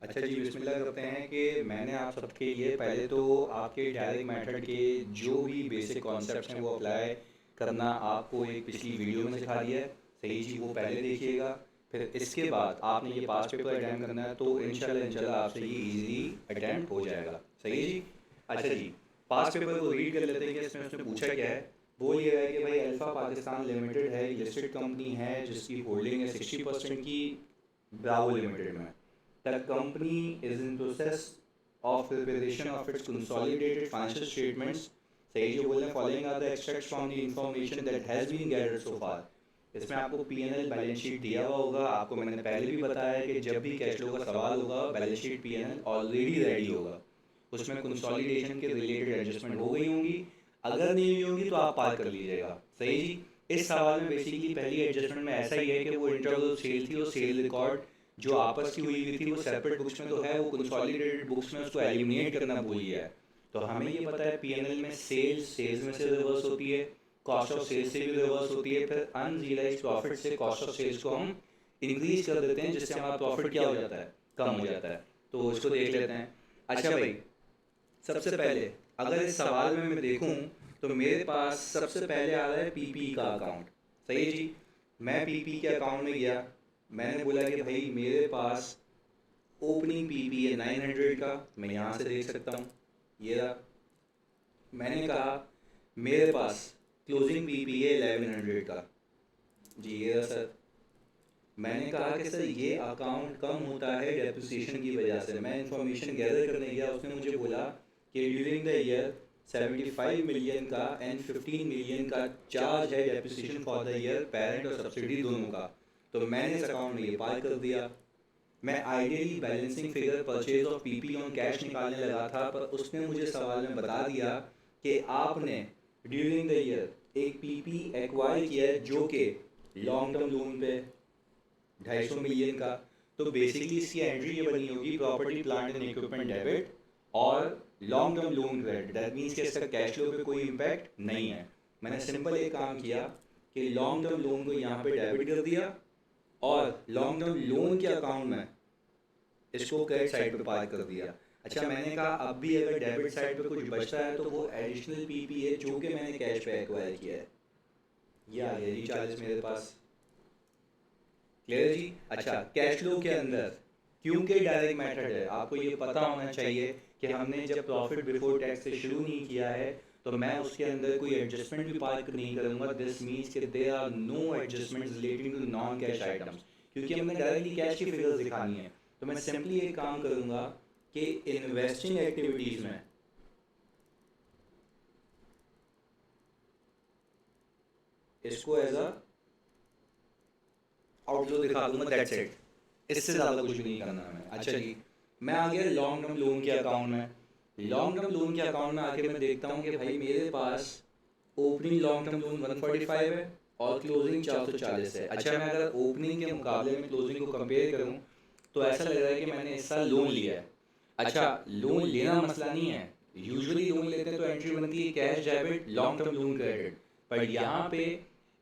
अच्छा जी, बिस्मिल्लाह करते हैं कि मैंने आप सबके लिए पहले तो आपके डायरेक्ट मेथड के जो भी बेसिक कॉन्सेप्ट्स हैं वो अप्लाई करना आपको एक पिछली वीडियो में सिखा दिया है। सही जी, वो पहले देखिएगा। फिर इसके बाद आपने ये पास पेपर अटैम्प्ट करना है, तो इंशाल्लाह आपसे ये इजीली अटैम्प्ट हो जाएगा। सही जी। अच्छा जी, पास पेपर को रीड कर लेते हैं कि इसमें उसने पूछा क्या है। वो ये है कि भाई अल्फ़ा पाकिस्तान लिमिटेड है, लिस्टेड कंपनी है जिसकी होल्डिंग है 60% की ब्रावो लिमिटेड में। The company is in process of preparation of its consolidated financial statements. सही जो बोल रहे हैं, following are the extracts from the information that has been gathered so far. इसमें आपको P&L बैलेंस शीट दिया हुआ होगा। आपको मैंने पहले भी बताया है कि जब भी कैश फ्लो का सवाल होगा, balance sheet P&L already ready होगा। उसमें कंसोलिडेशन के रिलेटेड एडजस्टमेंट हो गई होंगी। अगर नहीं हुई होंगी तो आप पार कर लीजिएगा। सही जी। इस सवाल में बेसिकली पहली एडजस्टमेंट में ऐसा ही है कि वो इंटरवल सेल थी और सेल रिकॉर्ड जो आपस की हुई हुई थी वो सेपरेट बुक्स में तो है, वो कंसोलिडेटेड बुक्स में उसको एलिमिनेट करना भूल गया है। तो हमें ये पता है पीएनएल में सेल्स में से रिवर्स होती है, कॉस्ट ऑफ सेल्स से भी रिवर्स होती है, फिर अनरियलाइज प्रॉफिट से कॉस्ट ऑफ सेल्स को हम इंक्रीज कर देते हैं जिससे हमारा प्रॉफिट क्या हो जाता है, कम हो जाता है। तो इसको देख लेते हैं। अच्छा भाई, सबसे पहले अगर इस सवाल में मैं देखूं तो मेरे पास सबसे पहले आ रहा है पीपी का अकाउंट। सही है जी। मैं पीपी के अकाउंट में गया, मैंने बोला कि भाई मेरे पास ओपनिंग पीपी है 900 का, मैं यहाँ से देख सकता हूँ, ये रहा। मैंने कहा मेरे पास क्लोजिंग पीपी है 1100 का, जी ये रहा सर। मैंने कहा कि सर ये अकाउंट कम होता है डेप्रिसिएशन की वजह से। मैं इंफॉर्मेशन गैदर करने गया, उसने मुझे बोला कि ड्यूरिंग द ईयर 75 मिलियन का एंड 15 मिलियन का चार्ज है depreciation for the year, parent और सब्सिडी दोनों का। तो मैंने इस अकाउंट में ये पार कर दिया। मैं ideally balancing figure purchase of PP on cash निकालने लगा था, पर उसने मुझे सवाल में बता दिया कि आपने ड्यूरिंग द ईयर एक पीपी एक्वायर किया है जो कि लॉन्ग टर्म लोन पे 250 मिलियन का। तो बेसिकली इसकी एंट्री ये बनी होगी property plant and equipment debit और long term loan credit. That means कि इसका कैश फ्लो पे कोई इम्पैक्ट नहीं है। मैंने सिंपल एक काम किया कि लॉन्ग टर्म लोन को यहाँ पे डेबिट कर दिया और लॉन्ग टर्म लोन के अकाउंट में इसको क्रेडिट साइड पे पार कर दिया। अच्छा, मैंने कहा अब भी अगर डेबिट साइड पे कुछ बचता है तो वो एडिशनल पीपी है जो कि मैंने कैश पे एक्वायर किया है। ये आ गया जी 40 मेरे पास। क्लियर जी। अच्छा, कैश फ्लो के अंदर क्योंकि डायरेक्ट मेथड है, आपको ये पता होना चाहिए कि हमने जब प्रॉफिट बिफोर टैक्स से शुरू नहीं किया है तो मैं उसके अंदर कोई एडजस्टमेंट भी पार्क नहीं करूंगा। दिस मीन्स कि there are no adjustments relating to non cash items, क्योंकि हमने डायरेक्टली कैश की फिगर्स दिखानी है। तो मैं सिंपली एक काम करूंगा कि इन्वेस्टिंग एक्टिविटीज़ में इसको एज अ आउटफ्लो दिखा दूंगा, दैट्स इट। इससे ज़्यादा कुछ भी नहीं करना हमें। अच्छा जी, मैं आ गया लॉन्ग टर्म लोन के अकाउंट में। लॉन्ग टर्म लोन के अकाउंट में आके मैं देखता हूँ कि भाई मेरे पास ओपनिंग लॉन्ग टर्म लोन 145 है और क्लोजिंग 440 है। अच्छा, मैं अगर ओपनिंग के मुकाबले में क्लोजिंग को कंपेयर करूँ तो ऐसा लग रहा है कि मैंने इस साल लोन लिया है। अच्छा, लोन लेना मसला नहीं है। यूजुअली लोन लेते हैं तो एंट्री बनती है cash debit long term loan credit, पर यहाँ पे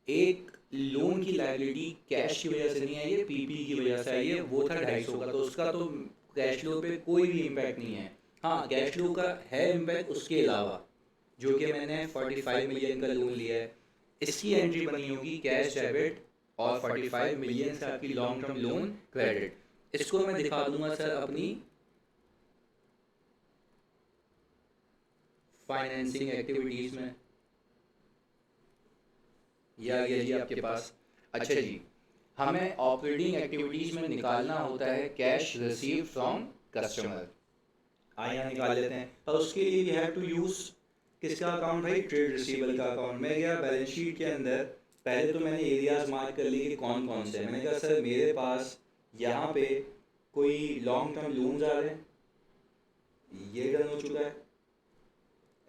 एक लोन की लायबिलिटी कैश की वजह से नहीं है, ये पीपी की वजह से है। ये वो था 250 का, तो उसका तो कैश फ्लो पे कोई भी इम्पैक्ट नहीं है। हाँ, कैश फ्लो का है इम्पैक्ट उसके अलावा, जो कि मैंने 45 मिलियन का लोन लिया है। इसकी एंट्री बनी होगी कैश डेबिट और 45 मिलियन से आपकी लॉन्ग टर्म लोन क्रेडिट। इसको मैं दिखा दूंगा सर अपनी फाइनेंसिंग एक्टिविटीज़ में। ये आ गया जी आपके पास। अच्छा जी, हमें ऑपरेटिंग एक्टिविटीज़ में निकालना होता है कैश रिसीव फ्रॉम कस्टमर। यहाँ निकाल लेते हैं, पर उसके लिए वी हैव टू यूज़ किसका अकाउंट भाई, ट्रेड रिसीवेबल का अकाउंट। मैं गया बैलेंस शीट के अंदर, पहले तो मैंने एरियाज मार्क कर लिए कि कौन कौन से हैं। मैंने कहा सर मेरे पास यहाँ पे कोई लॉन्ग टर्म लोन्स आ रहे हैं, ये डन हो चुका है।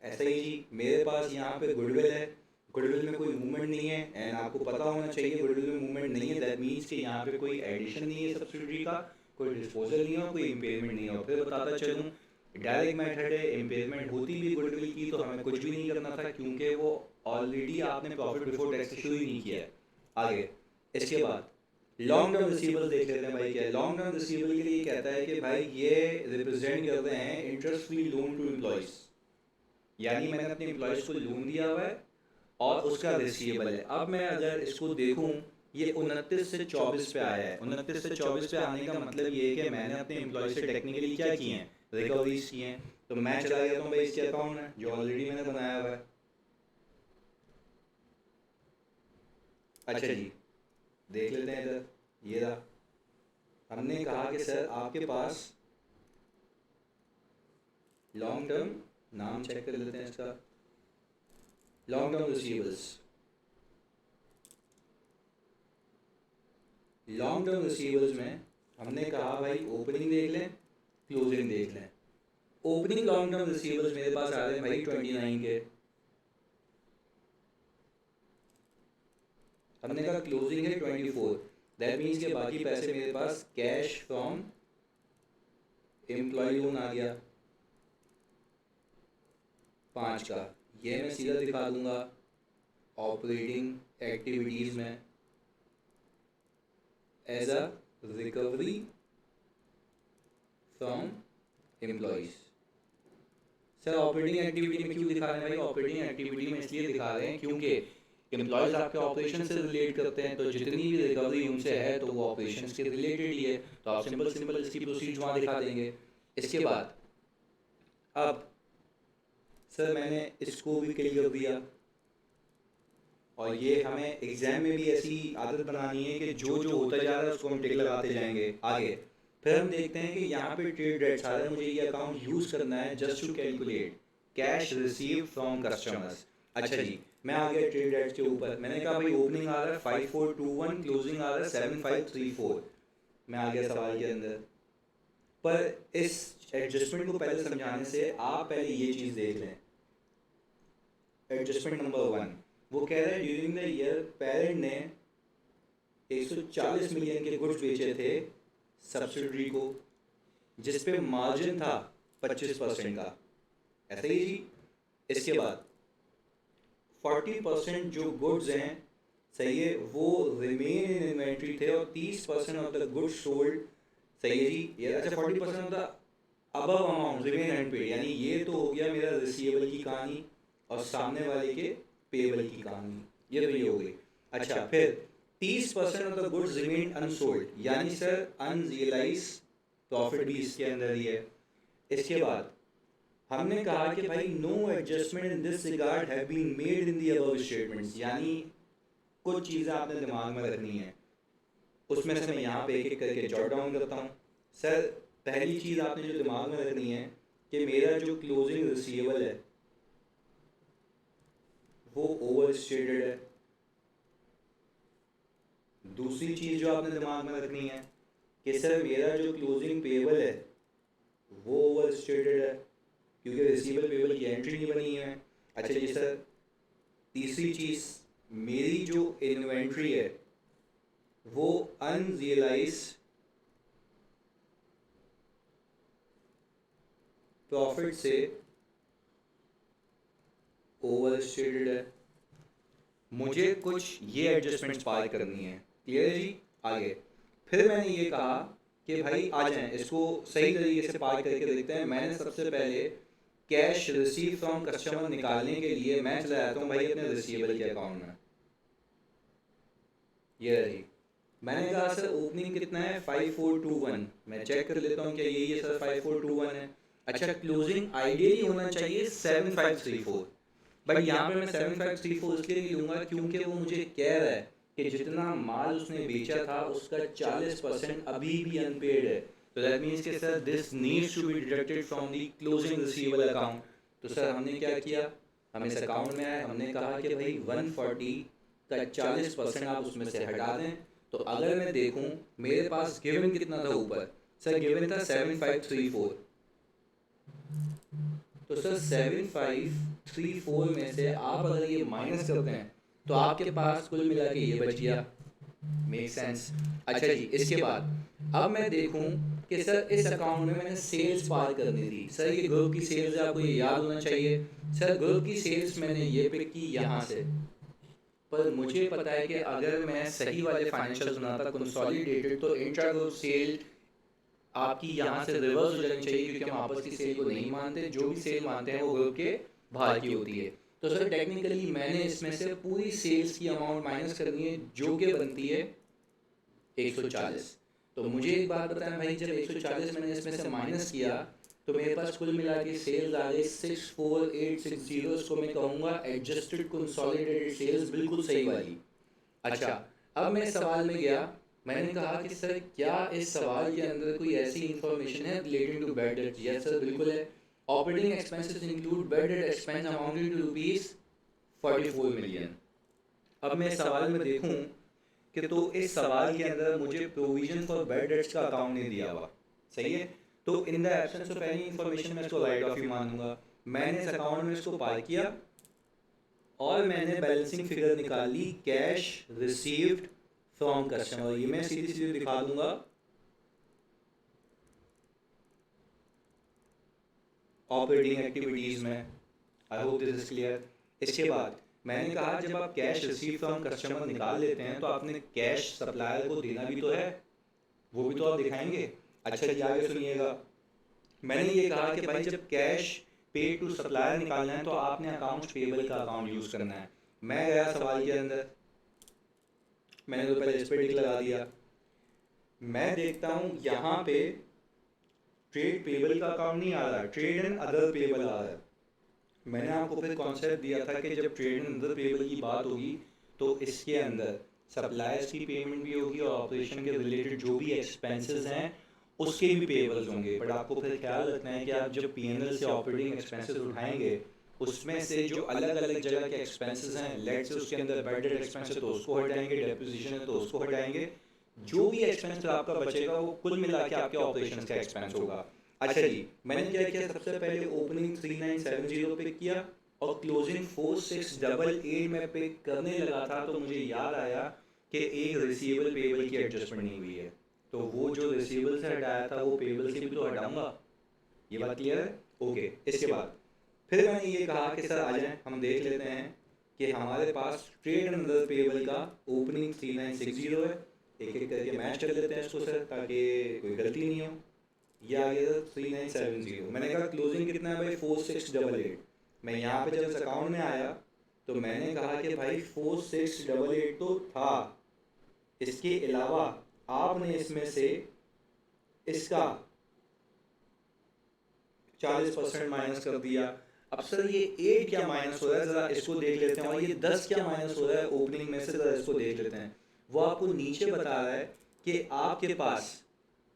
ऐसा ही जी, मेरे पास यहाँ पे गुडविल है, गुडविल में कोई मूवमेंट नहीं है। एंड आपको पता होना चाहिए गुडविल में मूवमेंट नहीं है, दैट मीन्स कि यहाँ पे कोई एडिशन नहीं है सब्सिडी का, कोई डिस्पोजल नहीं हो, कोई इम्पेयरमेंट नहीं हो। फिर बताता चलूँ, डायरेक्ट मेथड है, इम्पेयरमेंट होती भी गुडविल की तो हमें कुछ भी नहीं करना था क्योंकि वो ऑलरेडी आपने प्रॉफिट बिफोर टैक्स से शुरू ही नहीं किया है। आगे इसके बाद लॉन्ग टर्म रिसीवेबल देख लेते हैं भाई क्या है। लॉन्ग टर्म रिसीवेबल के लिए कहता है कि भाई ये रिप्रेजेंट करते हैं interest free loan to employees, यानी मैंने अपने एम्प्लॉयज को लोन दिया हुआ है और उसका रिसीवेबल है। अब मैं अगर इसको देखूं, ये 29 से 24 पे आया है। 29 से 24 पे आने का मतलब ये है कि मैंने अपने एम्प्लॉय से टेक्निकली क्या किए हैं, रिकवरीज की हैं। तो मैं चला जाता हूँ भाई इसके अकाउंट में जो ऑलरेडी मैंने बनाया हुआ है। अच्छा जी, देख लेते हैं इधर, ये रहा। हमने कहा कि सर आपके पास लॉन्ग टर्म, नाम चेक कर लेते हैं इसका, long term receivables. Long term receivables में हमने कहा भाई ओपनिंग देख लें, क्लोजिंग देख लें। ओपनिंग लॉन्ग टर्म रिसीवेबल्स मेरे पास आ रहे हैं भाई 29 के। हमने कहा क्लोजिंग है 24, दैट मीन्स के बाकी पैसे मेरे पास कैश फ्रॉम एम्प्लॉय लोन आ गया 5 का। ये मैं सीधा दिखा दूंगा ऑपरेटिंग एक्टिविटीज़ में as a recovery from employees. Sir operating activity में क्यों दिखा रहे हैं भाई? ऑपरेटिंग एक्टिविटी में इसलिए दिखा रहे हैं क्योंकि एम्प्लॉयज़ आपके ऑपरेशन से रिलेट करते हैं, तो जितनी भी रिकवरी उनसे है तो वो ऑपरेशन के रिलेटेड ही है, तो आप सिंपल सिंपल इसकी प्रोसीड वहाँ दिखा देंगे। इसके बाद अब सर मैंने इसको भी क्लियर कर दिया, और ये हमें एग्जाम में भी ऐसी आदत बनानी है कि जो जो होता जा रहा है उसको हम टिक लगाते जाएंगे आगे। फिर हम देखते हैं कि यहाँ पे ट्रेड डेट्स आ रहा है, मुझे ये अकाउंट यूज़ करना है just to calculate cash receive from customers. अच्छा जी, मैं आ गया ट्रेड डेट्स के ऊपर। मैंने कहा भाई ओपनिंग आ रहा है 5421, क्लोजिंग आ रहा है 7534। मैं आ गया सवाल के अंदर, पर इस एडजस्टमेंट को पहले समझाने से आप पहले ये चीज़ देख लें। एडजस्टमेंट नंबर 1, वो कह रहा है ड्यूरिंग द ईयर पेरेंट ने 140 मिलियन के गुड्स बेचे थे सब्सिडरी को, जिस पे मार्जिन था 25% का, ऐसा ही जी। इसके बाद 40% जो गुड्स हैं, सही है, वो रिमेन इन इन्वेंट्री थे, और 30% ऑफ द गुड्स सोल्ड, सही है जी। ये अच्छा 40% of the above amount remain unpaid, यानी ये तो हो गया मेरा रिसीवेबल की कहानी और सामने वाले के पेबल की कहानी, ये तो ये हो गई। अच्छा, फिर 30% of the goods remain unsold, यानी सर अनरियलाइज प्रॉफिट भी इसके अंदर ही है। इसके बाद हमने कहा कि भाई no adjustment in this regard have been made in the above statements, यानी कुछ चीज़ें आपने दिमाग में रखनी है, उसमें से मैं यहाँ पे एक एक करके जॉट डाउन करता हूँ। सर पहली चीज़ आपने जो दिमाग में रखनी है कि मेरा जो क्लोजिंग रिसीवेबल है वो ओवर स्टेटेड है। दूसरी चीज़ जो आपने दिमाग में रखनी है कि सर मेरा जो क्लोजिंग पेबल है वो ओवर स्टेटेड है, क्योंकि रिसीवेबल पेबल की एंट्री नहीं बनी है। अच्छा जी सर, तीसरी चीज़, मेरी जो इन्वेंट्री है वो अनरियलाइज प्रॉफिट से ओवर स्टेटेड है। मुझे कुछ ये एडजस्टमेंट्स पार करनी है, क्लियर है जी। आगे फिर मैंने ये कहा कि भाई आ जाएं, इसको सही तरीके से पार करके देखते हैं। मैंने सबसे पहले कैश रिसीव फ्रॉम कस्टमर निकालने के लिए मैं चला जाता हूँ भाई अपने रिसीवेबल के अकाउंट में, ये रही। मैंने कहा सर ओपनिंग कितना है 5421, मैं चेक कर लेता हूँ क्या यही है सर 5421 है। अच्छा, क्लोजिंग आइडियली होना चाहिए 7534, बट यहाँ पे मैं 7534 इसलिए नहीं लूँगा क्योंकि वो मुझे कह रहा है कि जितना माल उसने बेचा था उसका 40% अभी भी अनपेड है, तो दैट मीन्स कि sir this needs to be deducted from the closing receivable account. तो सर हमने क्या किया, हम इस अकाउंट में आए, हमने कहा कि भाई 140 का 40% आप उसमें से हटा दें। तो अगर मैं देखूं मेरे पास गिवन कितना था ऊपर, सर गिवन था 7534, तो सर 7534 में से आप अगर ये माइनस करते हैं तो आपके पास कुल मिला के ये बच गया, मेक सेंस। अच्छा जी, इसके बाद अब मैं देखूं कि सर इस अकाउंट में मैंने सेल्स पार करनी थी। सर ये ग्रुप की सेल्स आपको ये याद होना चाहिए। सर ग्रुप की सेल्स मैंने ये पिक की यहाँ से, पर मुझे पता है कि अगर मैं सही वाले फाइनेंशियल बनाता कंसोलिडेटेड, तो इंट्रा ग्रुप सेल आपकी यहाँ से रिवर्स हो जानी चाहिए, क्योंकि हम आपस की सेल को नहीं मानते, जो भी सेल मानते हैं वो ग्रुप के बाहर की होती है। तो सर टेक्निकली मैंने इसमें से पूरी सेल्स की अमाउंट माइनस करनी है, जो कि बनती है 140। तो मुझे एक बात बताएं भाई, जब 140 मैंने इसमें से माइनस किया तो मेरे पास कुल मिला के सेल्स आ गई 64860। इसको मैं कहूँगा एडजस्टेड कंसोलिडेटेड सेल्स, बिल्कुल सही वाली। अच्छा, अब मैं सवाल में गया, मैंने कहा कि सर क्या इस सवाल के अंदर कोई ऐसी इंफॉर्मेशन है relating to bad debt? Yes sir, बिल्कुल है। Operating expenses include bad debt expense amounting to rupees 44 million. अब मैं सवाल में देखूं कि तो इस सवाल के अंदर मुझे प्रोविजन फॉर बैड डेट्स का अकाउंट नहीं दिया हुआ, सही है। तो in the absence of any information मैं इसको राइट ऑफ ही मानूंगा। मैंने इस अकाउंट में इसको पार किया और मैंने बैलेंसिंग फिगर निकाली, कैश रिसीव्ड फ्रॉम कस्टमर। ये मैं सीधी सीधी दिखा दूंगा ऑपरेटिंग एक्टिविटीज में। I hope this is clear. इसके बाद मैंने कहा जब आप कैश रिसीव फ्रॉम कस्टमर निकाल लेते हैं तो आपने कैश सप्लायर को देना भी तो है, वो भी तो आप दिखाएंगे। अच्छा जी, आगे सुनिएगा। मैंने ये कहा कि भाई जब कैश पे टू सप्लायर निकालना है तो आपने अकाउंट्स पेबल का अकाउंट यूज करना है। मैं गया सवाल के अंदर, मैंने तो पहले इस पे टिक लगा दिया। मैं देखता हूँ यहाँ पे ट्रेड पेबल का अकाउंट नहीं आ रहा, ट्रेड एंड अदर पेबल आ रहा है। मैंने आपको फिर कॉन्सेप्ट दिया था कि जब ट्रेड एंड अदर पेबल की बात होगी तो इसके अंदर सप्लायर्स की पेमेंट भी होगी और ऑपरेशन के रिलेटेड जो भी एक्सपेंसेस हैं उसके भी पेबल्स होंगे। बट आपको फिर ख्याल रखना है कि आप जब पीएनएल से ऑपरेटिंग एक्सपेंसेस उठाएंगे उसमें से जो अलग अलग जगह के एक्सपेंसेस हैं, लेट से उसके अंदर बैड डेट एक्सपेंस है तो उसको हटाएंगे, डेप्रिसिएशन है तो उसको हटाएंगे, जो भी एक्सपेंस आपका बचेगा वो कुल मिला के आपके ऑपरेशन का एक्सपेंस होगा। अच्छा जी, मैंने क्या किया, सबसे पहले ओपनिंग 3970 पे किया और क्लोजिंग 4688 में पे करने लगा था तो मुझे याद आया कि एक रिसीवेबल पेबल की एडजस्टमेंट नहीं हुई है, तो वो जो रिसीवेबल से हटाया था वो पेबल से भी तो हटाऊंगा। ये बात क्लियर है? ओके। इसके बाद फिर मैंने ये कहा कि सर आ जाएं हम देख लेते हैं कि हमारे पास ट्रेड एंड अदर पेबल का ओपनिंग 3960 है। एक एक करके मैच कर लेते हैं इसको सर, ताकि कोई गलती नहीं हो। ये आ गया 3970। मैंने कहा क्लोजिंग कितना है भाई, 4688। मैं यहाँ पे जब इस अकाउंट में आया तो मैंने कहा कि भाई 4688 तो था, इसके अलावा आपने इसमें से इसका 40% माइनस कर दिया। अब सर ये 8 क्या माइनस हो रहा है, जरा इसको देख लेते हैं, और ये 10 क्या माइनस हो रहा है ओपनिंग में से, जरा इसको देख लेते हैं। वो आपको नीचे बता रहा है कि आपके पास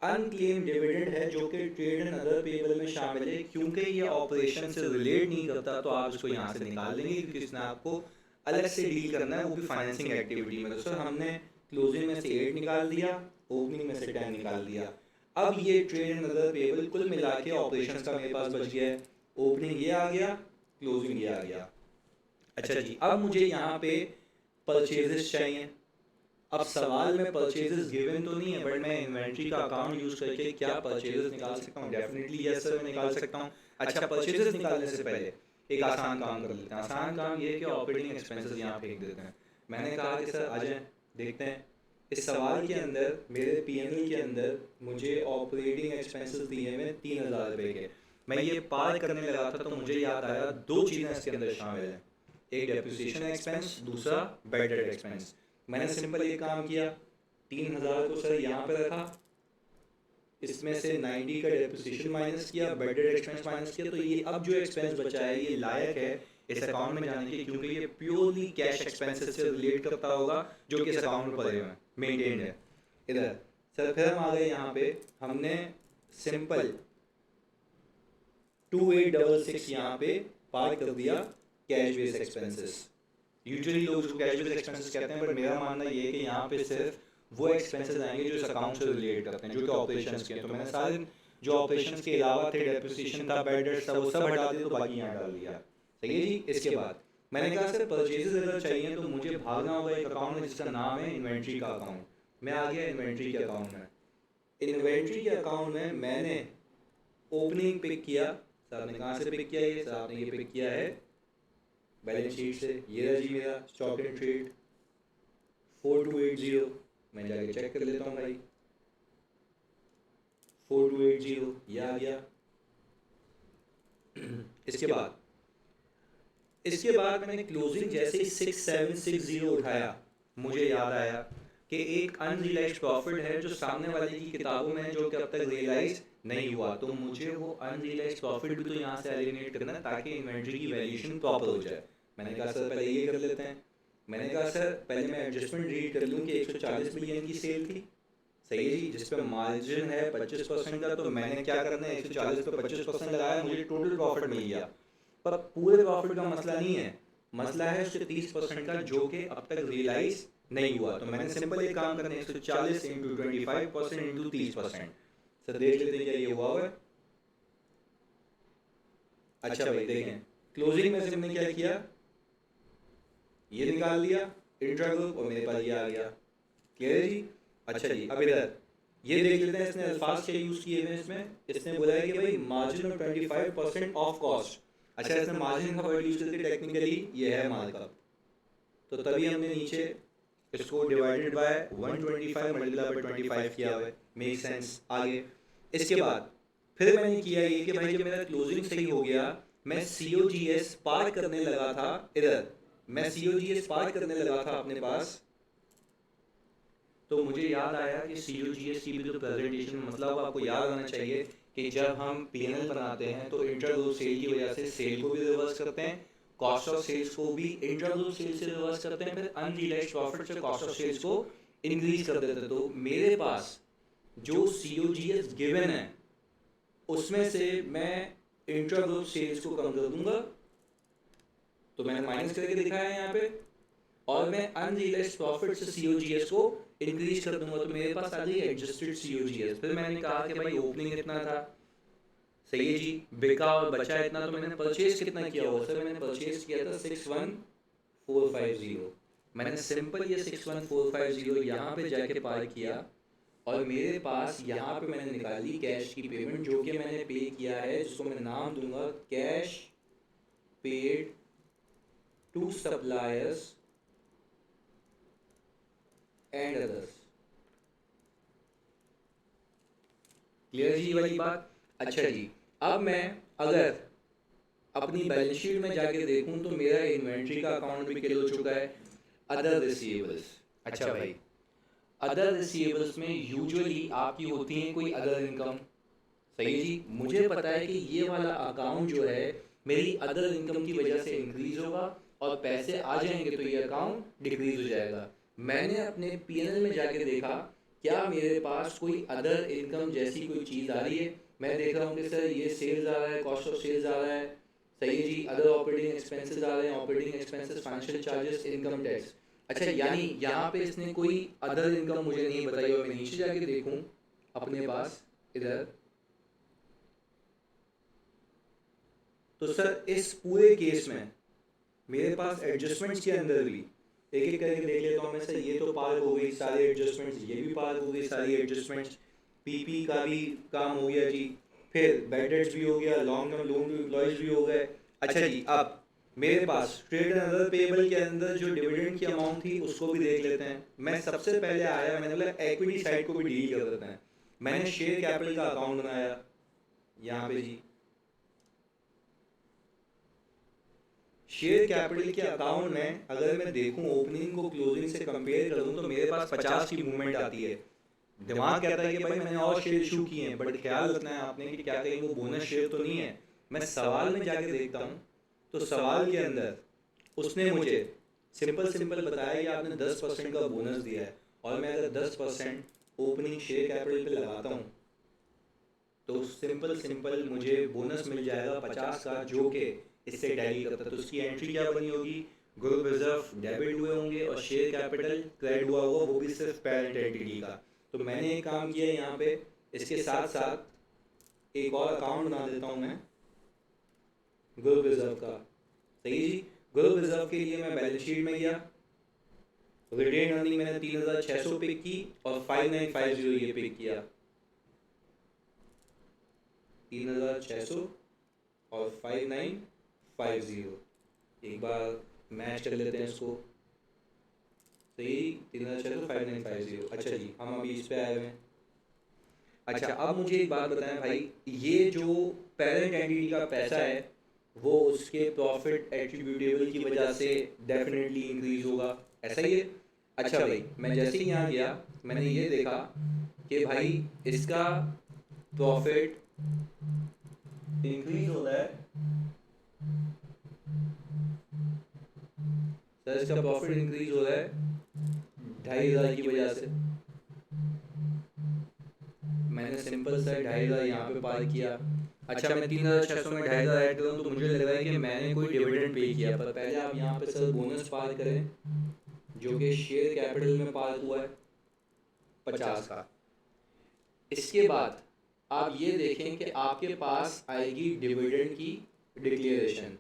अनक्लेम डिविडेंड है जो कि ट्रेड एंड अदर पेबल में शामिल है। क्योंकि ये ऑपरेशन से रिलेट नहीं करता तो आप इसको यहाँ से निकाल देंगे, क्योंकि इसने आपको अलग से डील करना है, वो भी फाइनेंसिंग एक्टिविटी में। तो सर हमने क्लोजिंग में से 8 निकाल दिया, ओपनिंग में से 10 निकाल दिया। अब ये ट्रेड एंड अदर पेबल कुल मिला के ऑपरेशन का मेरे पास बच गया है। ओपनिंग ये आ गया, क्लोजिंग ये आ गया। अच्छा जी, अब मुझे यहाँ पे परचेजेस चाहिए। अब सवाल में परचेजेस गिवन तो नहीं है, बट मैं इन्वेंट्री का अकाउंट यूज करके क्या परचेजेस निकाल सकता हूँ? डेफिनेटली यस सर, मैं निकाल सकता हूँ। अच्छा, परचेजेस निकालने से पहले एक आसान काम कर लेते हैं। आसान काम ये है कि ऑपरेटिंग एक्सपेंसेस यहाँ फेंक देते हैं। मैंने कहा कि सर आ जाए देखते हैं। इस सवाल के अंदर मेरे पीएनएल के अंदर मुझे ऑपरेटिंग एक्सपेंसेस दिए हुए 3000 रुपये के। मैं ये पार करने लगा था तो मुझे याद आया दो चीज़ें इसके अंदर शामिल हैं, एक डेप्रिसिएशन एक्सपेंस, दूसरा बैड डेट एक्सपेंस। मैंने सिंपल ये काम किया, 3000 को सर यहाँ पे रखा, इसमें से 90 का डेप्रिसिएशन माइनस किया, बैड डेट एक्सपेंस माइनस किया, तो ये अब जो एक्सपेंस बचा है ये लायक है इस अकाउंट में जाने के, क्योंकि ये प्योरली कैश एक्सपेंसेस से रिलेट करता होगा जो कि इस अकाउंट में पड़े हुए हैं, मेंटेन्ड है इधर। सर फिर हम आ गए यहाँ पे, हमने सिंपल 2866 यहाँ पे पार कर दिया कैश बेस एक्सपेंसेस। यूजुअली लोग उसको कैश बेस एक्सपेंसेस कहते हैं, बट मेरा मानना ये है कि यहाँ पे सिर्फ वो एक्सपेंसेस आएंगे जो इस अकाउंट से रिलेट करते हैं, जो कि ऑपरेशंस के हैं। तो मैंने सारे जो ऑपरेशंस के अलावा थे, डेप्रिसिएशन था, बैड डेट्स था, वो सब हटा दिया, तो बाकी यहाँ डाल दिया। सही है जी। इसके बाद मैंने कहा सर परचेजेस अगर चाहिए तो मुझे भागना होगा एक अकाउंट में जिसका नाम है इन्वेंट्री का अकाउंट। मैं आ गया इन्वेंट्री के अकाउंट में। इन्वेंट्री के अकाउंट में मैंने ओपनिंग पिक किया। सर ने कहाँ से पिक किया? ये सर आपने ये पिक किया है बैलेंस शीट से। ये रहा जी मेरा स्टॉक एंड ट्रेड, 4280, मैं जाके चेक कर लेता हूँ भाई, 4280 ये आ गया। इसके बाद मैंने क्लोजिंग जैसे ही 6760 उठाया, मुझे याद आया कि एक अनरियलाइज्ड प्रॉफिट है जो सामने वाले की किताबों में जो कि अब तक रियलाइज नहीं हुआ, तो मुझे वो अनरियलाइज्ड प्रॉफिट भी तो यहाँ से एलिमिनेट करना है ताकि इन्वेंट्री की वैल्यूएशन प्रॉपर हो जाए। मैंने कहा सर पहले ये कर लेते हैं। मैंने कहा सर पहले मैं एडजस्टमेंट रीड कर लूँ कि 140 मिलियन की सेल थी, सही है जी, जिस पे मार्जिन है 25% का, तो मैंने क्या करना है 140 पे 25% लगाया, मुझे टोटल प्रॉफिट मिल गया। पर पूरे प्रॉफिट का मसला नहीं है, मसला है उसके 30% का जो कि अब तक रियलाइज नहीं हुआ। तो मैंने सिंपल एक काम करना है, 140 इंटू 25% इंटू 30%। सर देख लेते हैं क्या ये हुआ है। अच्छा भाई देखें, क्लोजिंग में से हमने क्या किया, ये निकाल दिया इंट्रा ग्रुप और मेरे पास ये आ गया। क्लियर है जी। अच्छा जी, अब इधर ये देख लेते हैं इसने अल्फाज क्या यूज किए हुए इसमें। इसने बोला है कि भाई मार्जिन ऑफ 25% ऑफ कॉस्ट। अच्छा, इसने मार्जिन का वर्ड यूज करके टेक्निकली ये है मार्कअप, तो तभी हमने नीचे इसको डिवाइडेड बाय 125 मल्टीप्लाई बाय 25 किया हुआ है, मेक सेंस। आगे इसके बाद फिर मैंने किया ये कि भाई जब मेरा क्लोजिंग सही हो गया, मैं COGS पार करने लगा था, इधर मैं COGS पार करने लगा था अपने पास, तो मुझे याद आया कि COGS की भी तो प्रेजेंटेशन मतलब आपको याद आना चाहिए कि जब हम PNL बनाते हैं तो इंट्राग्रुप सेल की वजह से सेल को भी रिवर्स करते हैं, कॉस्ट ऑफ सेल्स को भी इंट्राग्रुप सेल से रिवर्स करते हैं, फिर अनरियलाइज्ड प्रॉफिट से कॉस्ट ऑफ सेल्स को इंक्रीज कर देते हैं। तो मेरे पास जो COGS गिवन है उसमें से मैं इंट्राग्रुप सेल्स को कम कर दूंगा, तो मैंने माइनस करके दिखाया है यहाँ पे, और मैं अनरियलाइज्ड प्रॉफिट से COGS को इंक्रीज कर दूंगा, तो मेरे पास आ गई एडजस्टेड COGS। फिर मैंने कहा कि भाई ओपनिंग इतना था, सही है जी, बिका और बचा इतना, तो मैंने परचेज कितना किया हुआ, सर मैंने परचेज किया था 61450। मैंने सिंपल ये 61450 यहाँ पे जाके पार किया, और मेरे पास यहाँ पे मैंने निकाली कैश की पेमेंट जो कि मैंने पे किया है, जिसको मैं नाम दूंगा cash paid to suppliers and others. Clear जी वाली बात। अच्छा जी, अब मैं अगर अपनी बैलेंस शीट में जाके देखूं तो मेरा इन्वेंट्री का अकाउंट भी क्लियर हो चुका है, अदर रिसीवेबल्स। अच्छा भाई, अदर रिसीवेबल्स में यूजुअली आपकी होती है कोई अदर इनकम, सही है जी। मुझे पता है कि ये वाला अकाउंट जो है मेरी अदर इनकम की वजह से इंक्रीज होगा, और पैसे आ जाएंगे तो ये अकाउंट डिक्रीज हो जाएगा। मैंने अपने PNL में जाके देखा क्या मेरे पास कोई अदर इनकम जैसी कोई चीज़ आ रही है। मैं देख रहा हूँ कि सर ये सेल्स आ रहा है, कॉस्ट ऑफ सेल्स आ रहा है, सही है जी, अदर ऑपरेटिंग एक्सपेंसेस आ रहे हैं, operating expenses, financial charges, income tax. अच्छा, यानी यहाँ पे इसने कोई अदर इनकम मुझे नहीं बताई, और मैं नीचे जाके देखूँ अपने पास इधर, तो सर इस पूरे केस में मेरे पास एडजस्टमेंट्स के अंदर भी एक एक करके देख लेता हूँ मैं, सर ये तो पार हो गई सारी एडजस्टमेंट्स, ये भी पार हो गई सारी एडजस्टमेंट्स, PP का भी काम हो गया जी, फिर बैड डेट्स भी हो गया, long term loan to employees भी हो गए। अच्छा जी, अब मेरे पास ट्रेड एंड अदर पेबल के अंदर जो डिविडेंड की अमाउंट थी उसको भी देख लेते हैं। मैं सबसे पहले आया, मैंने बोला एक्विटी साइड को भी डील कर देते हैं। मैंने शेयर कैपिटल का अकाउंट बनाया यहाँ पे जी, शेयर कैपिटल के अकाउंट में अगर मैं देखूं ओपनिंग को क्लोजिंग से कंपेयर करूं तो मेरे पास 50 की मूवमेंट आती है। दिमाग कहता है कि भाई मैंने और शेयर इशू किए हैं, बट ख्याल रखना है आपने कि क्या कहीं वो बोनस शेयर तो नहीं है। मैं सवाल में जाके देखता हूँ तो सवाल के अंदर उसने मुझे सिंपल सिंपल बताया कि आपने 10% का बोनस दिया है, और मैं अगर 10% ओपनिंग शेयर कैपिटल पे लगाता हूँ तो सिंपल सिंपल मुझे बोनस मिल जाएगा 50 का, जो कि इससे टैली करता है। तो उसकी एंट्री क्या बनी होगी, ग्रुप रिजर्व डेबिट हुए होंगे और शेयर कैपिटल क्रेडिट हुआ होगा, वो भी सिर्फ पेरेंट एंटिटी का। तो मैंने एक काम किया यहाँ पे, इसके साथ साथ एक और अकाउंट बना देता हूँ मैं ग्रुप रिजर्व का, सही जी। ग्रुप रिजर्व के लिए मैं बैलेंस शीट में गया, रिटेन अर्निंग मैंने 3600 पिक की और 5950 ये पिक किया, 3600 और 5950। एक बार मैच कर लेते हैं इसको, सही, 3,600,5,950। अच्छा जी, हम अभी इस पे आए हुए हैं। अच्छा, अब मुझे एक बात बताएं भाई, ये जो पेरेंट एंटिटी का पैसा है वो उसके प्रॉफिट एट्रीब्यूटेबल की वजह से डेफिनेटली इंक्रीज होगा, ऐसा ही है? अच्छा भाई, मैं जैसे ही यहाँ गया मैंने ये देखा कि भाई इसका प्रॉफिट इंक्रीज हो रहा है। सर इसका प्रॉफिट इंक्रीज हो रहा है 2,500 की वजह से। मैंने सिंपल सा 2,500 यहाँ पे पार किया। अच्छा, मैं 3,600 में 2,500 ऐड करूँ तो मुझे लग रहा है कि मैंने कोई डिविडेंड पे किया, पर पहले आप यहाँ पे सर बोनस पार करें जो कि शेयर कैपिटल में पार हुआ है 50 का। इसके बाद आप ये देखें कि आपके पास आएगी डिविडेंड की डिक्लेरेशन।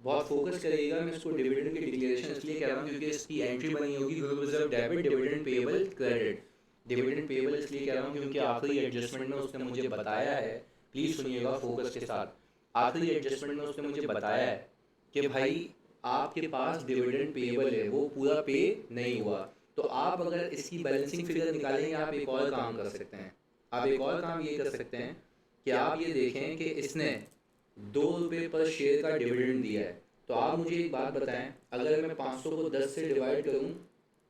बहुत फोकस करिएगा, मैं इसको डिविडेंड की डिक्लेरेशन इसलिए कह रहा हूँ क्योंकि इसकी एंट्री बनी होगी group reserve debit dividend payable credit. Dividend payable इसलिए कह रहा हूँ क्योंकि आखिरी एडजस्टमेंट में उसने मुझे बताया है, प्लीज़ सुनिएगा फोकस के साथ, आखिरी एडजस्टमेंट में उसने मुझे बताया है कि भाई आपके पास डिविडेंड पेएबल है, वो पूरा पे नहीं हुआ। तो आप अगर इसकी बैलेंसिंग फिगर निकालेंगे आप एक और काम कर सकते हैं। आप एक और काम ये कर सकते हैं कि आप ये देखें कि इसने 2 रुपये पर शेयर का डिविडेंड दिया है। तो आप मुझे एक बात बताएं, अगर मैं 500 को 10 से डिवाइड करूं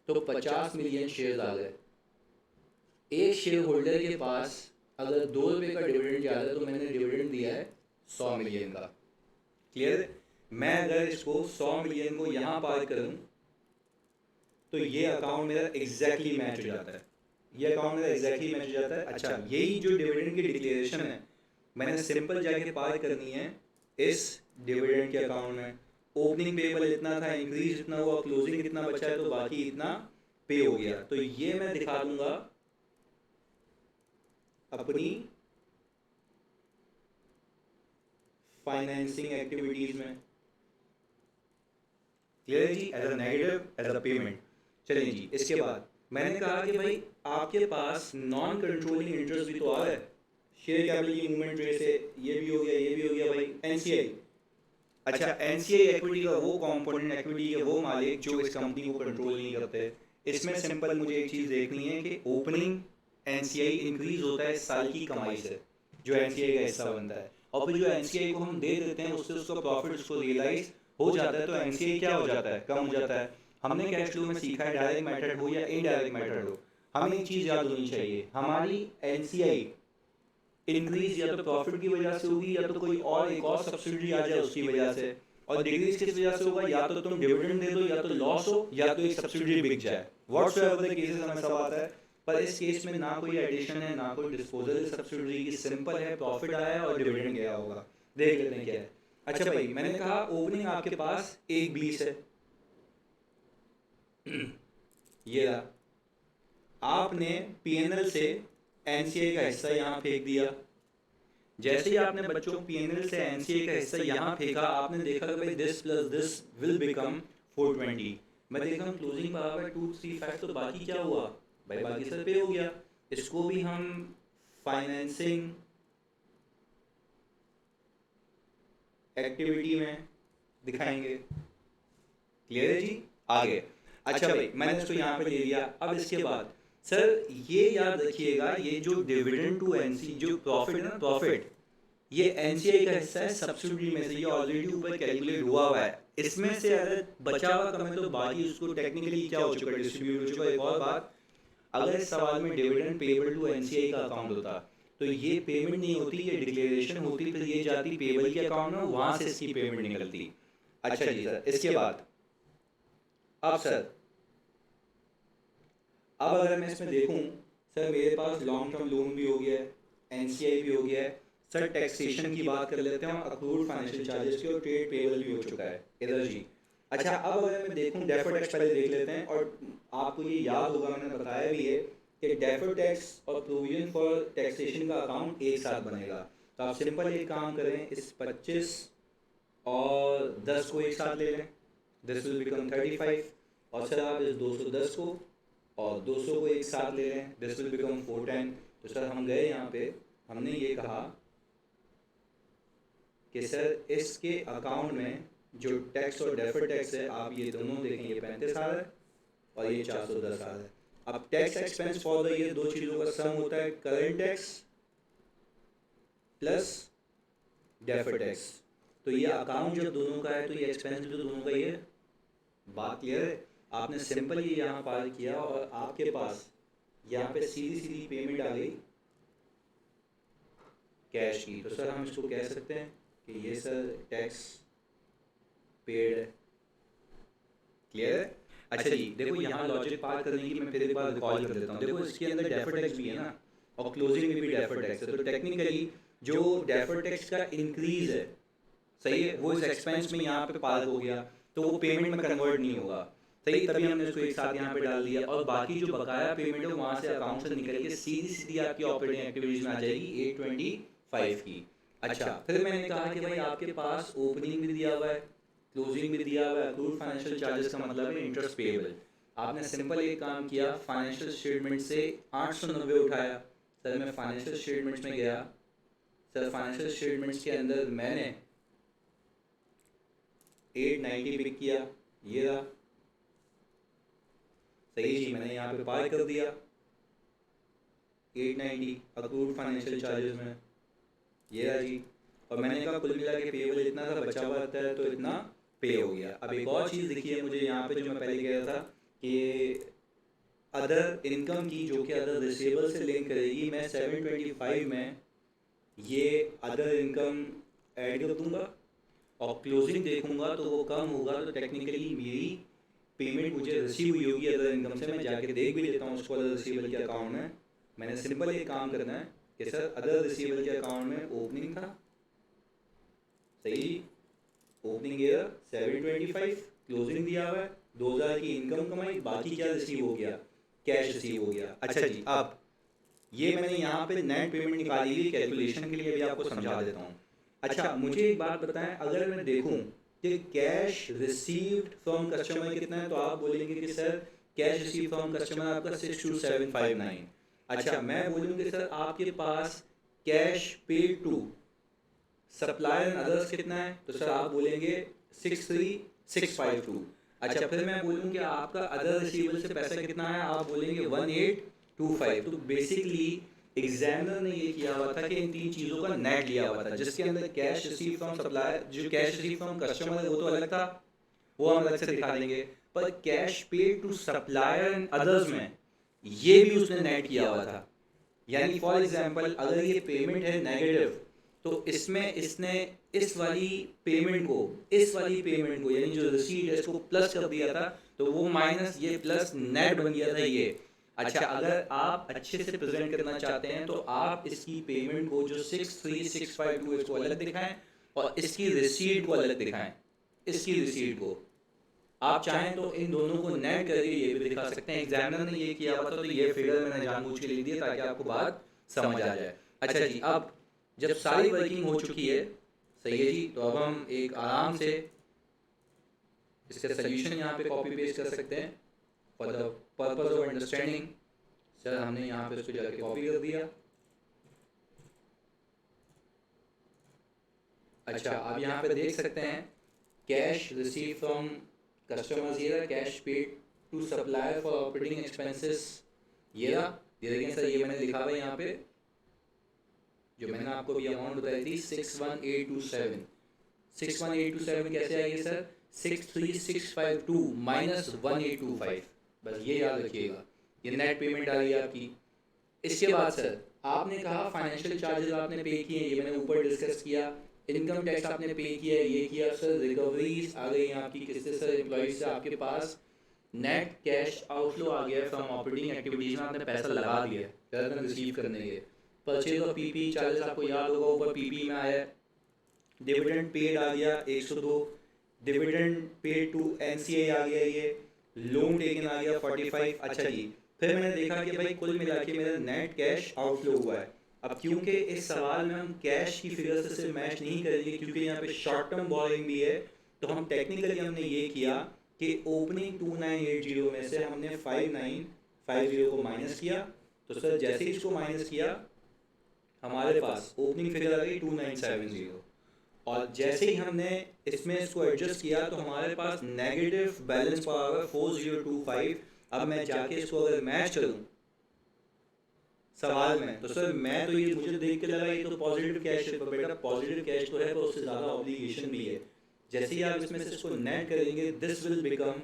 तो 50 मिलियन शेयर आ गए। एक शेयर होल्डर के पास अगर 2 रुपये का डिविडेंड जा रहा है तो मैंने डिविडेंड दिया है 100 मिलियन का। क्लियर? मैं अगर इसको 100 मिलियन को यहाँ पार करूँ तो ये अकाउंट मेरा एग्जैक्टली मैच हो जाता है। ये अकाउंट मेरा एग्जैक्टली मैच हो जाता है। अच्छा, यही जो डिविडेंड की डिक्लेरेशन है मैंने सिंपल जाके पार करनी है इस डिविडेंड के अकाउंट में। ओपनिंग पेबल इतना था, इंक्रीज इतना हुआ, क्लोजिंग इतना बचा है, तो बाकी इतना पे हो गया। तो ये मैं दिखा दूंगा अपनी फाइनेंसिंग एक्टिविटीज में। क्लियर है जी? As a negative, as a payment. चलिए जी, इसके बाद मैंने कहा कि भाई आपके पास नॉन कंट्रोलिंग इंटरेस्ट भी तो आ रहा है, शेयर कैपिटल की मूवमेंट रेट से, ये भी हो गया, ये भी हो गया भाई, एनसीआई। अच्छा, एनसीआई एक्विटी का वो कंपोनेंट, एक्विटी के वो मालिक जो इस कंपनी को कंट्रोल नहीं करते। इसमें सिंपल मुझे एक चीज़ देखनी है कि ओपनिंग एनसीआई इंक्रीज होता है साल की कमाई से, जो एनसीआई का हिस्सा बनता है, और फिर जो एनसीआई को हम दे देते हैं उससे उसका प्रॉफिट उसको रियलाइज हो जाता है, तो एनसीआई क्या हो जाता है, कम हो जाता है। हमने कैश फ्लो में सीखा है, डायरेक्ट मेथड हो या इनडायरेक्ट मेथड हो, हमें एक चीज़ याद होनी चाहिए, हमारी एनसीआई इंक्रीज या तो प्रॉफिट की वजह से होगी या तो कोई और एक और सब्सिडी आ जाए उसकी वजह से, और डिक्रीज किस वजह से होगा, या तो तुम डिविडेंड दे दो, या तो लॉस हो, या तो एक सब्सिडी बिक जाए। व्हाट्सएवर द केसेस हमें सब आता है, पर इस केस में ना कोई एडिशन है ना कोई डिस्पोजल सब्सिडी की, सिंपल है प्रॉफिट आया है और डिविडेंड गया होगा। देख लेते हैं क्या है। अच्छा भाई, मैंने कहा ओपनिंग आपके पास 1,20 है, ये रहा। आपने पीएनएल से एनसीए का हिस्सा यहाँ फेंक दिया। जैसे ही आपने बच्चों पीएनएल से एनसीए का हिस्सा यहाँ फेंका, आपने देखा कि भाई this plus this will become 420। मैं देखा हम क्लोजिंग बराबर 235, तो बाकी क्या हुआ भाई, बाकी सब पे हो गया। इसको भी हम फाइनेंसिंग एक्टिविटी में दिखाएंगे। क्लियर है जी? आगे। अच्छा भाई, मैंने इसको यहाँ पे ले लिया। अब इसके बाद सर ये याद रखिएगा, ये जो डिविडेंड टू एनसी जो प्रॉफिट है ना, प्रॉफिट ये एनसीआई का हिस्सा है सब्सिडी में से, ये ऑलरेडी ऊपर कैलकुलेट हुआ है। इसमें से अगर बचा हुआ कम है तो बाकी उसको टेक्निकली क्या हो चुका है, डिस्ट्रीब्यूट हो चुका है। एक और बात, अगर इस सवाल में डिविडेंड पेबल टू एनसीआई का अकाउंट होता तो ये पेमेंट नहीं होती, ये डिक्लेरेशन होती, फिर ये जाती पेबल के अकाउंट में, वहां से इसकी पेमेंट निकलती। अच्छा जी सर, इसके बाद अब सर, अब अगर मैं इसमें देखूं, सर मेरे पास लॉन्ग टर्म लोन भी हो गया है, एनसीआई भी हो गया है। सर टैक्सेशन की बात कर लेते हैं, अक्रूड फाइनेंशियल चार्जेस की, और ट्रेड पेबल भी हो चुका है इधर जी। अच्छा, अब अगर मैं देखूं डेफर्ड टैक्स पहले देख लेते हैं, और आपको ये याद होगा मैंने बताया भी है कि डेफर्ड टैक्स और प्रोविजन फॉर टैक्सेशन का अकाउंट एक साथ बनेगा। तो आप सिंपल एक काम करें, इस 25 और 10 को एक साथ ले लें, दिस विल बिकम 35, और सर आप इस 210 को और 200 को एक साथ ले लें, दिस विल बिकम 410। तो सर हम गए यहाँ पे, हमने ये कहा कि सर इसके अकाउंट में जो टैक्स और डेफर्ड टैक्स है, आप ये दोनों देखें, ये 35 आ रहा है, और ये 410 आ रहा है। अब tax expense for the year, दो चीज़ों का सम होता है, current tax plus deferred tax. तो ये अकाउंट जब दोनों का है तो ये एक्सपेंस भी तो दोनों का ही है। बात क्लियर है? आपने सिंपल ये यहाँ पार किया और आपके पास यहाँ पे सीधी सीधी पेमेंट आ गई कैश की। तो सर हम इसको कह सकते हैं कि ये सर टैक्स पेड है। क्लियर है? अच्छा जी, देखो यहाँ लॉजिक पार करने की मैं फिर एक बार रिकॉल कर देता हूँ। देखो इसके अंदर डेफर्ड टैक्स भी है ना, और क्लोजिंग में भी डेफर्ड टैक्स है। तो टेक्निकली जो डेफर्ड टैक्स का इंक्रीज है, सही है, वो इस एक्सपेंस में यहाँ पे पार हो गया, तो वो पेमेंट में कन्वर्ट नहीं होगा। सही, तभी हमने उसको एक साथ यहाँ पे डाल दिया। और बाकी जो बकाया पेमेंट है वहाँ से अकाउंट से निकल के सीधी सीधी आपकी ऑपरेटिंग एक्टिविटीज में आ जाएगी 825 की। अच्छा, फिर मैंने कहा कि भाई आपके पास ओपनिंग भी दिया हुआ है, क्लोजिंग भी दिया हुआ है, अक्रूड फाइनेंशियल चार्जेस का मतलब है इंटरेस्ट पेएबल। आपने सिंपल एक काम किया, फाइनेंशियल स्टेटमेंट से 890 उठाया। सर मैं फाइनेंशियल स्टेटमेंट्स में गया, सर फाइनेंशियल स्टेटमेंट्स के अंदर मैंने 890 पिक किया, ये रहा। सही जी, मैंने यहाँ पे पार कर दिया 890 अक्रूड फाइनेंशियल चार्जेस में, ये रहा जी। और मैंने कहा कुल मिला के पेएबल इतना सा बचा हुआ रहता है, तो इतना पे हो गया। अब एक और चीज़ देखिए मुझे यहाँ पे, जो मैं पहले कह रहा था कि अदर इनकम की, जो कि अदर रिसीवेबल से लिंक करेगी, मैं 725 में ये अदर इनकम ऐड कर दूँगा और क्लोजिंग देखूंगा तो वो कम होगा। तो टेक्निकली मेरी पेमेंट मुझे रिसीव हुई होगी अदर इनकम से। मैं जाके देख भी लेता हूँ उसको अदर रिसीवेबल के अकाउंट में। मैंने सिंपल एक काम करना है कि सर अदर रिसीवेबल के अकाउंट में ओपनिंग था, सही, ओपनिंग ईयर 725, क्लोजिंग दिया हुआ है 2000 की इनकम कमाई, बाकी क्या रिसीव हो गया, कैश रिसीव हो गया। अच्छा जी, अब ये मैंने यहाँ पे नेट पेमेंट निकाली हुई कैलकुलेशन के लिए भी आपको समझा देता हूँ। अच्छा मुझे एक बात बताएं, अगर मैं देखूं कि कैश रिसीव्ड फ्रॉम कस्टमर कितना है, तो आप बोलेंगे कि sir cash receive from customer आपका 62759। अच्छा मैं बोलूँगी सर आपके पास cash paid to supplier and others कितना है, तो सर आप बोलेंगे 63652। अच्छा फिर मैं बोलूँ कि आपका अदर रिसीवेबल से पैसा कितना है, आप बोलेंगे 1825। तो बेसिकली एग्जामिनर ने ये किया हुआ था कि इन तीन चीज़ों का नेट लिया हुआ था, जिसके अंदर कैश रिसीव फ्रॉम सप्लायर, जो कैश रिसीव फ्रॉम कस्टमर है वो तो अलग था, वो हम अलग से दिखा देंगे, पर cash paid to supplier and others में ये भी उसने नेट किया हुआ था। यानी फॉर एग्जांपल अगर ये पेमेंट है नेगेटिव, तो इसमें इसने इस वाली पेमेंट को यानी जो रिसीट है इसको प्लस कर दिया था, तो वो माइनस ये प्लस नेट बन गया था ये। अच्छा अगर आप अच्छे से प्रेजेंट करना चाहते हैं तो आप इसकी पेमेंट को जो 63652 इसको अलग दिखाएं और इसकी रिसीट को अलग दिखाएं। इसकी रिसीट को आप चाहें तो इन दोनों को नेट करके ये भी दिखा सकते हैं। एग्जामिनर ने ये किया हुआ था, तो ये फिगर मैंने जानबूझ के लिख दिया ताकि आपको बात समझ आ जाए। अच्छा जी, अब जब सारी वर्किंग हो चुकी है, सही है जी, तो अब हम एक आराम से इसका सोल्यूशन यहाँ पे कॉपी पेस्ट कर सकते हैं for the purpose of understanding. Sir हमने यहाँ पे इसको जाके कॉपी कर दिया। अच्छा अब यहाँ पे देख सकते हैं कैश रिसीव फ्रॉम कस्टमर्स, ये cash paid to supplier for operating expenses, ये देखिए सर ये मैंने लिखा हुआ है यहाँ पे, जो मैंने आपको भी अमाउंट बताई थी 61827। 61827 कैसे आएगी सर, 63652 माइनस 1825, बस ये याद रखिएगा, ये नेट पेमेंट आ गई आपकी। इसके बाद सर आपने कहा फाइनेंशियल चार्जेस आपने पे किए, ये मैंने ऊपर डिस्कस किया, इनकम टैक्स आपने पे किया, ये किया सर, रिकवरीज आ गई आपकी किससे सर, एम्प्लॉइज से। आपके पास नेट कैश आउटफ्लो आ गया फ्रॉम ऑपरेटिंग एक्टिविटीज में, आपने पैसा लगा दिया rather than रिसीव करने के। परचेज ऑफ पीपी चार्जेस आपको याद होगा ऊपर पीपी में आया, डिविडेंड पेड आ गया 102, डिविडेंड पेड टू एनसीए आ गया, ये लोन टेकन आ गया 45। अच्छा जी, फिर मैंने देखा कि भाई कुल मिला के मेरा नेट कैश आउटफ्लो हुआ है। अब क्योंकि इस सवाल में हम कैश की फिगर से सिर्फ मैच नहीं करेंगे, क्योंकि यहाँ पे शॉर्ट टर्म बोरिंग भी है, तो हम टेक्निकली हमने ये किया कि ओपनिंग 2980 में से हमने 5950 को माइनस किया। तो सर जैसे ही इसको माइनस किया हमारे पास ओपनिंग फिगर आ गई 2970, और जैसे ही हमने इसमें इसको एडजस्ट किया तो हमारे पास नेगेटिव बैलेंस पावर 4025 अब मैं जाके इसको अगर मैच करूँ सवाल में, तो सर मैं तो ये मुझे देख के लगा ये तो पॉजिटिव कैश है, पर बेटा पॉजिटिव कैश तो है पर उससे ज़्यादा ऑब्लिगेशन भी है। जैसे ही आप इसमें से इसको नेट करेंगे this will become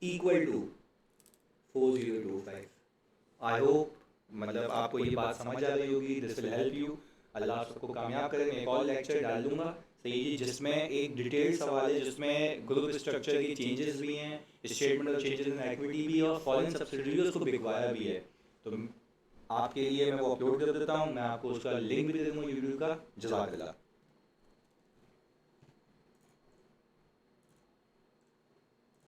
equal to 4025। I hope मतलब आपको ये बात समझ आ रही होगी, this will help you. Allah सबको कामयाब करे। मैं एक और लेक्चर डाल दूंगा सही जी, जिसमें एक डिटेल सवाल है, जिसमें ग्रुप स्ट्रक्चर की चेंजेस भी हैं, statement of changes in equity भी है और फॉरेन सब्सिडीज को बिकवाया भी है। तो आपके लिए मैं वो अपलोड कर देता हूँ, मैं आपको उसका लिंक भी दे दूँगा यूट्यूब का। जज़ाकल्लाह।